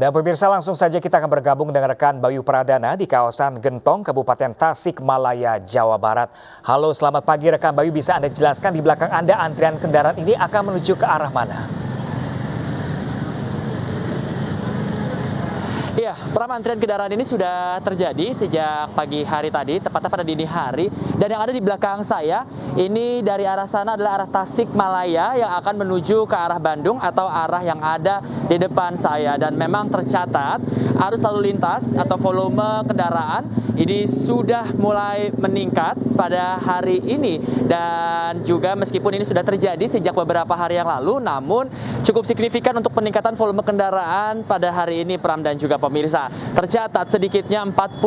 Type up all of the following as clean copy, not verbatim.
Dan pemirsa, langsung saja kita akan bergabung dengan rekan Bayu Pradana di kawasan Gentong, Kabupaten Tasikmalaya, Jawa Barat. Halo, selamat pagi rekan Bayu, bisa Anda jelaskan di belakang Anda antrian kendaraan ini akan menuju ke arah mana? Iya, antrian kendaraan ini sudah terjadi sejak pagi hari tadi, tepatnya pada dini hari. Dan yang ada di belakang saya, ini dari arah sana adalah arah Tasikmalaya yang akan menuju ke arah Bandung atau arah yang ada di depan saya. Dan memang tercatat arus lalu lintas atau volume kendaraan ini sudah mulai meningkat pada hari ini. Dan juga meskipun ini sudah terjadi sejak beberapa hari yang lalu, namun cukup signifikan untuk peningkatan volume kendaraan pada hari ini, Pram dan juga pemirsa. Tercatat sedikitnya 41.000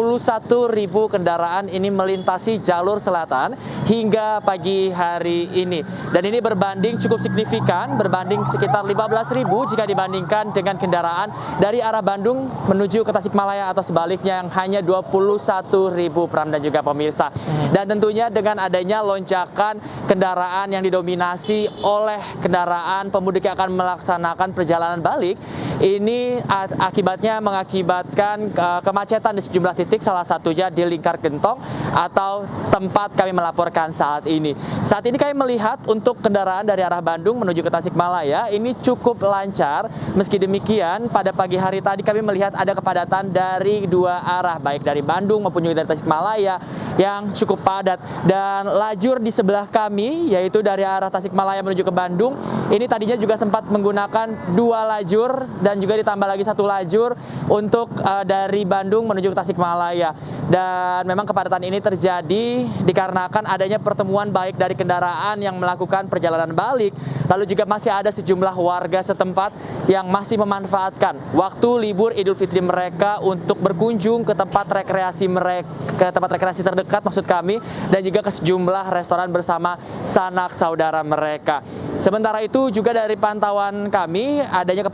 kendaraan ini melintasi jalur selatan hingga pagi hari ini. Dan ini berbanding cukup signifikan, berbanding sekitar 15.000 jika dibandingkan dengan kendaraan dari arah Bandung menuju ke Tasikmalaya atau sebaliknya yang hanya 21.000, Pram dan juga pemirsa. Dan tentunya dengan adanya lonjakan kendaraan yang didominasi oleh kendaraan pemudik yang akan melaksanakan perjalanan balik, ini akibatnya mengakibatkan kemacetan di sejumlah titik, salah satunya di Lingkar Gentong atau tempat kami melaporkan saat ini. Saat ini kami melihat untuk kendaraan dari arah Bandung menuju ke Tasikmalaya ini cukup lancar. Meski demikian, pada pagi hari tadi kami melihat ada kepadatan dari dua arah, baik dari Bandung maupun juga dari Tasikmalaya yang cukup padat. Dan lajur di sebelah kami, yaitu dari arah Tasikmalaya menuju ke Bandung, ini tadinya juga sempat menggunakan dua lajur dan juga ditambah lagi satu lajur untuk dari Bandung menuju ke Tasikmalaya. Dan memang kepadatan ini terjadi dikarenakan adanya pertemuan baik dari kendaraan yang melakukan perjalanan balik, lalu juga masih ada sejumlah warga setempat yang masih memanfaatkan waktu libur Idul Fitri mereka untuk berkunjung ke tempat rekreasi mereka, ke tempat rekreasi terdekat maksud kami, dan juga ke sejumlah restoran bersama sanak saudara mereka. Sementara itu juga dari pantauan kami, adanya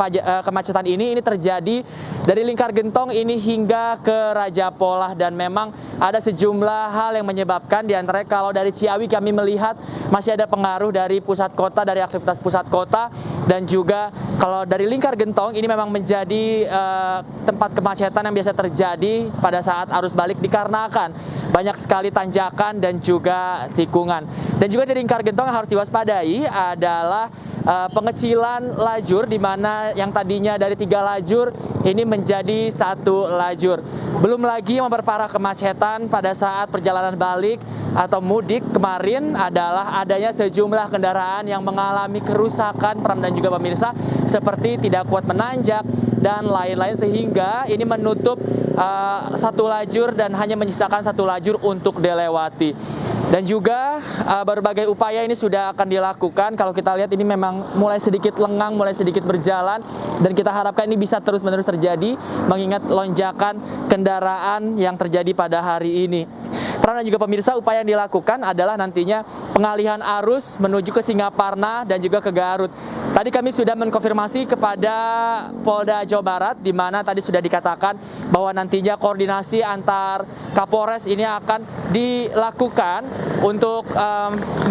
kemacetan ini terjadi dari Lingkar Gentong ini hingga ke Raja Polah, dan memang ada sejumlah hal yang menyebabkan, diantaranya kalau dari Ciawi kami melihat masih ada pengaruh dari pusat kota, dari aktivitas pusat kota, dan juga kalau dari Lingkar Gentong ini memang menjadi tempat kemacetan yang biasa terjadi pada saat arus balik dikarenakan banyak sekali tanjakan dan juga tikungan. Dan juga di Lingkar Gentong yang harus diwaspadai adalah pengecilan lajur, di mana yang tadinya dari 3 lajur ini menjadi 1 lajur. Belum lagi yang memperparah kemacetan pada saat perjalanan balik atau mudik kemarin adalah adanya sejumlah kendaraan yang mengalami kerusakan, Pram dan juga pemirsa, seperti tidak kuat menanjak dan lain-lain, sehingga ini menutup 1 lajur dan hanya menyisakan 1 lajur untuk dilewati. Dan juga berbagai upaya ini sudah akan dilakukan. Kalau kita lihat ini memang mulai sedikit lengang, mulai sedikit berjalan, dan kita harapkan ini bisa terus-menerus terjadi mengingat lonjakan kendaraan yang terjadi pada hari ini. Karena juga pemirsa, upaya yang dilakukan adalah nantinya pengalihan arus menuju ke Singaparna dan juga ke Garut. Tadi kami sudah mengkonfirmasi kepada Polda Jawa Barat, di mana tadi sudah dikatakan bahwa nantinya koordinasi antar Kapolres ini akan dilakukan untuk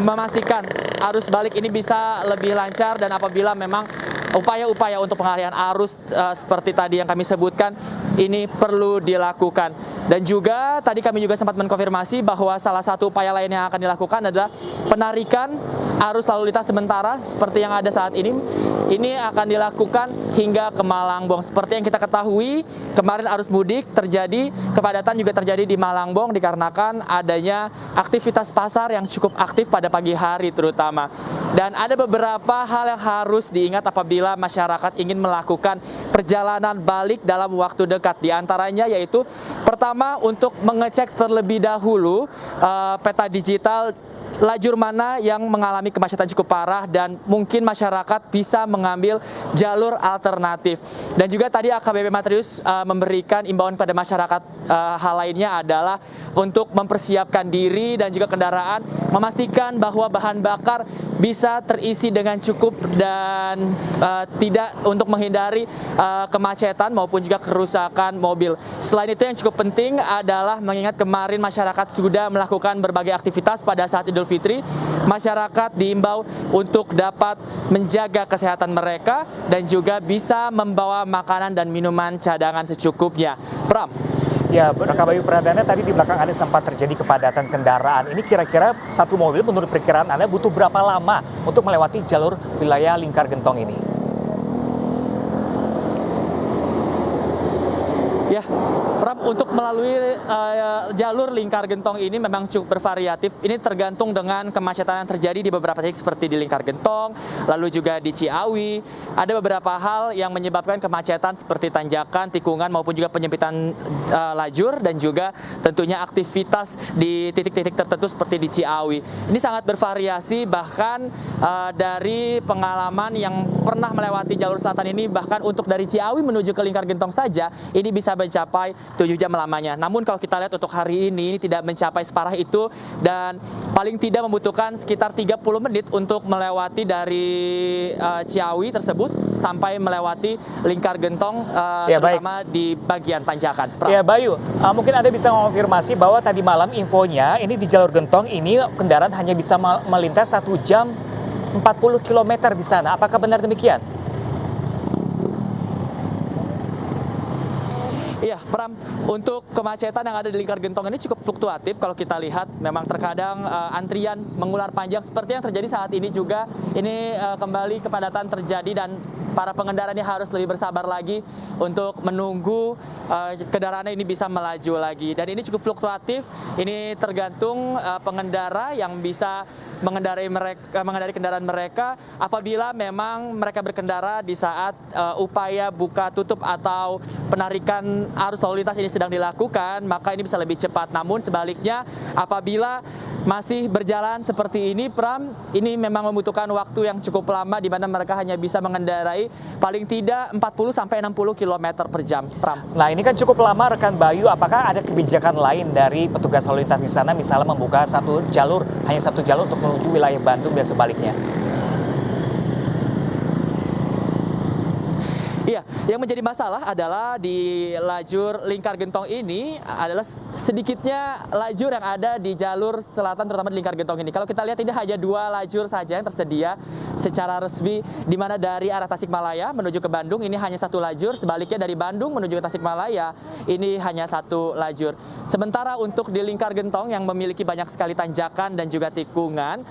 memastikan arus balik ini bisa lebih lancar, dan apabila memang upaya-upaya untuk pengalihan arus seperti tadi yang kami sebutkan ini perlu dilakukan. Dan juga tadi kami juga sempat mengkonfirmasi bahwa salah satu upaya lain yang akan dilakukan adalah penarikan arus lalu lintas sementara seperti yang ada saat ini akan dilakukan hingga ke Malangbong. Seperti yang kita ketahui, kemarin arus mudik terjadi, kepadatan juga terjadi di Malangbong dikarenakan adanya aktivitas pasar yang cukup aktif pada pagi hari terutama. Dan ada beberapa hal yang harus diingat apabila masyarakat ingin melakukan perjalanan balik dalam waktu dekat. Di antaranya yaitu pertama, untuk mengecek terlebih dahulu peta digital lajur mana yang mengalami kemacetan cukup parah dan mungkin masyarakat bisa mengambil jalur alternatif. Dan juga tadi AKBP Matrius memberikan imbauan pada masyarakat, hal lainnya adalah untuk mempersiapkan diri dan juga kendaraan, memastikan bahwa bahan bakar bisa terisi dengan cukup dan tidak, untuk menghindari kemacetan maupun juga kerusakan mobil. Selain itu yang cukup penting adalah mengingat kemarin masyarakat sudah melakukan berbagai aktivitas pada saat Idul Fitri, masyarakat diimbau untuk dapat menjaga kesehatan mereka dan juga bisa membawa makanan dan minuman cadangan secukupnya. Pram. Ya, Raka Bayu Pradana, tadi di belakang Anda sempat terjadi kepadatan kendaraan. Ini kira-kira satu mobil menurut perkiraan Anda butuh berapa lama untuk melewati jalur wilayah Lingkar Gentong ini? Ya, Pram, untuk melalui jalur Lingkar Gentong ini memang cukup bervariatif. Ini tergantung dengan kemacetan yang terjadi di beberapa titik seperti di Lingkar Gentong, lalu juga di Ciawi. Ada beberapa hal yang menyebabkan kemacetan seperti tanjakan, tikungan maupun juga penyempitan lajur dan juga tentunya aktivitas di titik-titik tertentu seperti di Ciawi. Ini sangat bervariasi, bahkan dari pengalaman yang pernah melewati jalur selatan ini, bahkan untuk dari Ciawi menuju ke Lingkar Gentong saja ini bisa mencapai 7 jam lamanya. Namun kalau kita lihat untuk hari ini tidak mencapai separah itu dan paling tidak membutuhkan sekitar 30 menit untuk melewati dari Ciawi tersebut sampai melewati Lingkar Gentong, terutama di bagian tanjakan. Ya Bayu, mungkin Anda bisa mengonfirmasi bahwa tadi malam infonya ini di jalur Gentong ini kendaraan hanya bisa melintas 1 jam 40 km di sana. Apakah benar demikian? Iya, Pram, untuk kemacetan yang ada di Lingkar Gentong ini cukup fluktuatif. Kalau kita lihat memang terkadang antrian mengular panjang seperti yang terjadi saat ini juga. Ini kembali kepadatan terjadi dan para pengendara ini harus lebih bersabar lagi untuk menunggu kendaraan ini bisa melaju lagi. Dan ini cukup fluktuatif. Ini tergantung pengendara yang bisa mengendarai kendaraan mereka apabila memang mereka berkendara di saat upaya buka tutup atau penarikan arus lalu lintas ini sedang dilakukan, maka ini bisa lebih cepat. Namun sebaliknya apabila masih berjalan seperti ini, Pram, ini memang membutuhkan waktu yang cukup lama di mana mereka hanya bisa mengendarai paling tidak 40 sampai 60 km per jam, Pram. Nah, ini kan cukup lama rekan Bayu, apakah ada kebijakan lain dari petugas lalu lintas di sana misalnya membuka hanya satu jalur untuk menuju wilayah Bandung dan sebaliknya? Iya, yang menjadi masalah adalah di lajur Lingkar Gentong ini adalah sedikitnya lajur yang ada di jalur selatan terutama di Lingkar Gentong ini. Kalau kita lihat ini hanya 2 lajur saja yang tersedia secara resmi, di mana dari arah Tasikmalaya menuju ke Bandung ini hanya 1 lajur, sebaliknya dari Bandung menuju ke Tasikmalaya ini hanya 1 lajur. Sementara untuk di Lingkar Gentong yang memiliki banyak sekali tanjakan dan juga tikungan,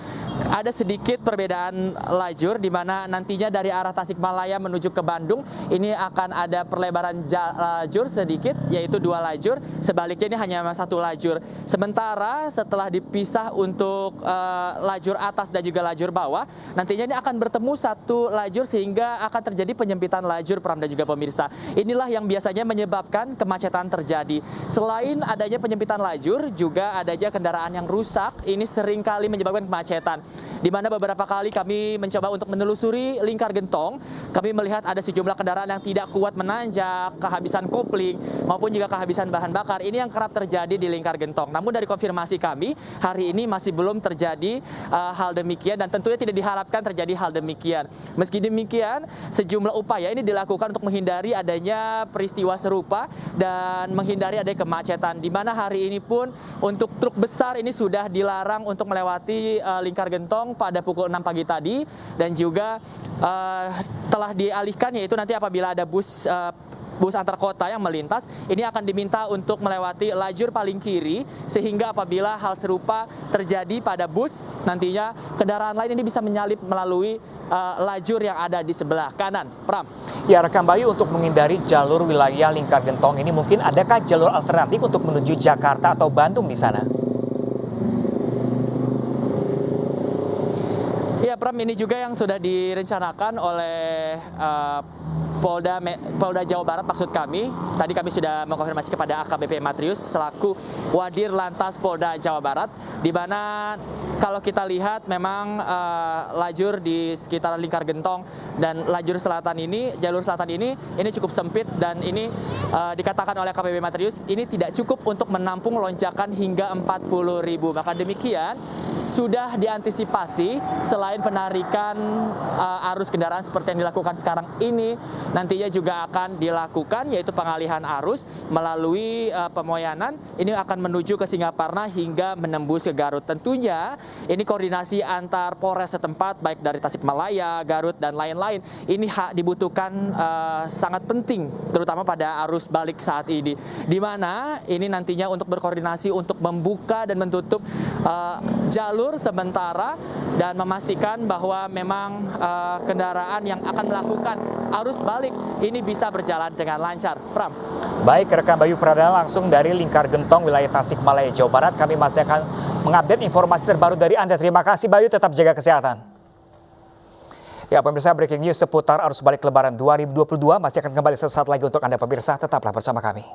ada sedikit perbedaan lajur di mana nantinya dari arah Tasikmalaya menuju ke Bandung ini akan ada perlebaran lajur sedikit, yaitu 2 lajur. Sebaliknya ini hanya 1 lajur. Sementara setelah dipisah untuk lajur atas dan juga lajur bawah, nantinya ini akan bertemu 1 lajur sehingga akan terjadi penyempitan lajur, Pram dan juga pemirsa. Inilah yang biasanya menyebabkan kemacetan terjadi. Selain adanya penyempitan lajur, juga adanya kendaraan yang rusak. Ini sering kali menyebabkan kemacetan. Di mana beberapa kali kami mencoba untuk menelusuri Lingkar Gentong, kami melihat ada sejumlah kendaraan yang tidak kuat menanjak, kehabisan kopling, maupun juga kehabisan bahan bakar. Ini yang kerap terjadi di Lingkar Gentong. Namun dari konfirmasi kami, hari ini masih belum terjadi hal demikian dan tentunya tidak diharapkan terjadi hal demikian. Meski demikian, sejumlah upaya ini dilakukan untuk menghindari adanya peristiwa serupa dan menghindari adanya kemacetan. Di mana hari ini pun untuk truk besar ini sudah dilarang untuk melewati Lingkar Gentong pada pukul 6 pagi tadi dan juga telah dialihkan, yaitu nanti apabila ada bus antar kota yang melintas, ini akan diminta untuk melewati lajur paling kiri, sehingga apabila hal serupa terjadi pada bus, nantinya kendaraan lain ini bisa menyalip melalui lajur yang ada di sebelah kanan. Pram. Ya, rekan Bayu, untuk menghindari jalur wilayah Lingkar Gentong ini mungkin adakah jalur alternatif untuk menuju Jakarta atau Bandung di sana? Ya, Pram, ini juga yang sudah direncanakan oleh Polda Jawa Barat maksud kami. Tadi kami sudah mengkonfirmasi kepada AKBP Matrius selaku Wadir Lantas Polda Jawa Barat, di mana kalau kita lihat memang lajur di sekitar Lingkar Gentong dan jalur selatan ini cukup sempit dan ini dikatakan oleh AKBP Matrius ini tidak cukup untuk menampung lonjakan hingga 40.000. Maka demikian sudah diantisipasi selain penarikan arus kendaraan seperti yang dilakukan sekarang ini, nantinya juga akan dilakukan yaitu pengalihan arus melalui Pemoyanan ini akan menuju ke Singaparna hingga menembus ke Garut. Tentunya ini koordinasi antar Polres setempat baik dari Tasikmalaya, Garut dan lain-lain ini dibutuhkan sangat penting terutama pada arus balik saat ini, di mana ini nantinya untuk berkoordinasi untuk membuka dan menutup jalur sementara dan memastikan bahwa memang kendaraan yang akan melakukan arus balik ini bisa berjalan dengan lancar. Pram. Baik, rekan Bayu Pradana langsung dari Lingkar Gentong, wilayah Tasikmalaya, Jawa Barat. Kami masih akan mengupdate informasi terbaru dari Anda. Terima kasih Bayu, tetap jaga kesehatan. Ya, pemirsa, breaking news seputar arus balik Lebaran 2022 masih akan kembali sesaat lagi untuk Anda pemirsa. Tetaplah bersama kami.